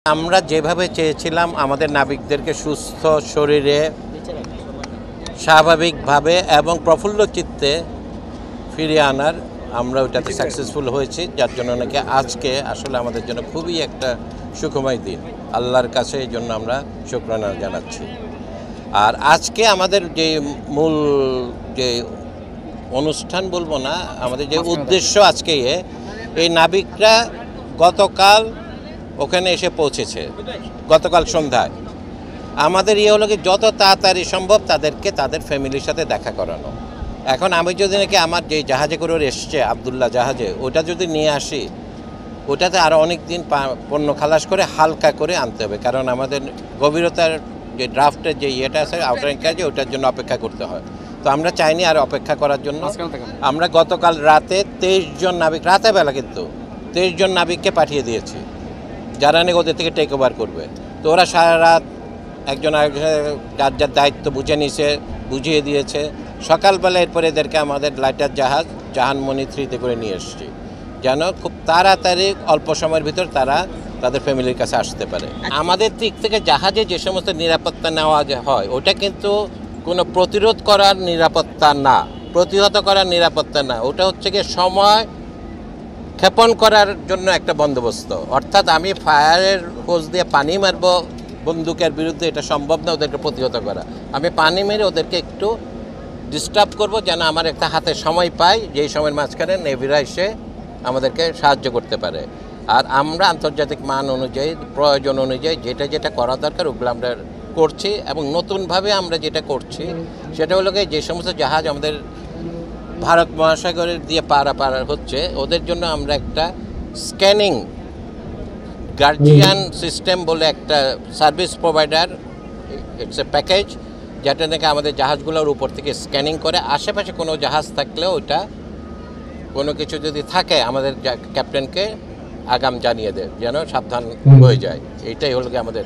আমরা যেভাবে চেয়েছিলাম আমাদের নাবিকদেরকে সুস্থ শরীরে স্বাভাবিকভাবে এবং প্রফুল্ল চিত্তে ফিরিয়ে আনার আমরা ওইটাতে সাকসেসফুল হয়েছি, যার জন্য নাকি আজকে আসলে আমাদের জন্য খুবই একটা সুখময় দিন। আল্লাহর কাছে এই জন্য আমরা শুকরানা জানাচ্ছি। আর আজকে আমাদের যে মূল যে অনুষ্ঠান বলবো না, আমাদের যে উদ্দেশ্য আজকে এই নাবিকরা গতকাল ওখানে এসে পৌঁছেছে, গতকাল সন্ধ্যায়। আমাদের হলো কি যত তাড়াতাড়ি সম্ভব তাদেরকে তাদের ফ্যামিলির সাথে দেখা করানো। এখন আমি যদি নাকি আমার যে জাহাজে করে এসছে আবদুল্লাহ জাহাজে, ওটা যদি নিয়ে আসি, ওটাতে আরও অনেক দিন পণ্য খালাস করে হালকা করে আনতে হবে, কারণ আমাদের গভীরতার যে ড্রাফটের যে ইয়েটা আছে আউটারিং কাজে, ওটার জন্য অপেক্ষা করতে হয়। তো আমরা চাইনি আর অপেক্ষা করার জন্য। আমরা গতকাল রাতে 23 জন নাবিক, রাতের বেলা কিন্তু 23 জন নাবিককে পাঠিয়ে দিয়েছি, যারা নাকি ওদের থেকে টেক ওভার করবে। তো ওরা সারা রাত একজন আরেকজনের যার যার দায়িত্ব বুঝিয়ে দিয়েছে। সকালবেলা এরপরে এদেরকে আমাদের লাইটার জাহাজ জাহানমণি 3-তে করে নিয়ে এসেছি, যেন খুব তাড়াতাড়ি অল্প সময়ের ভিতর তারা তাদের ফ্যামিলির কাছে আসতে পারে। আমাদের দিক থেকে জাহাজে যে সমস্ত নিরাপত্তা নেওয়া হয়, ওটা কিন্তু কোনো প্রতিরোধ করার নিরাপত্তা না, প্রতিহত করার নিরাপত্তা না, ওটা হচ্ছে গিয়ে সময় ক্ষেপণ করার জন্য একটা বন্দোবস্ত। অর্থাৎ আমি ফায়ারের হোজ দিয়ে পানি মারব বন্দুকের বিরুদ্ধে, এটা সম্ভব না ওদেরকে প্রতিহত করা। আমি পানি মেরে ওদেরকে একটু ডিস্টার্ব করব, যেন আমার একটা হাতে সময় পাই, যেই সময়ের মাঝখানে নেভিরা এসে আমাদেরকে সাহায্য করতে পারে। আর আমরা আন্তর্জাতিক মান অনুযায়ী, প্রয়োজন অনুযায়ী যেটা যেটা করা দরকার ওগুলো আমরা করছি। এবং নতুনভাবে আমরা যেটা করছি সেটা হলো যে সমস্ত জাহাজ আমাদের ভারত মহাসাগরের দিয়ে পারাপার হচ্ছে, ওদের জন্য আমরা একটা স্ক্যানিং গার্জিয়ান সিস্টেম বলে একটা service provider, it's a package, যেটা নাকি আমাদের জাহাজগুলোর উপর থেকে স্ক্যানিং করে আশেপাশে কোনো জাহাজ থাকলেও ওইটা কোনো কিছু যদি থাকে আমাদের ক্যাপ্টেনকে আগাম জানিয়ে দেয়, যেন সাবধান হয়ে যায়। এইটাই হলো কি আমাদের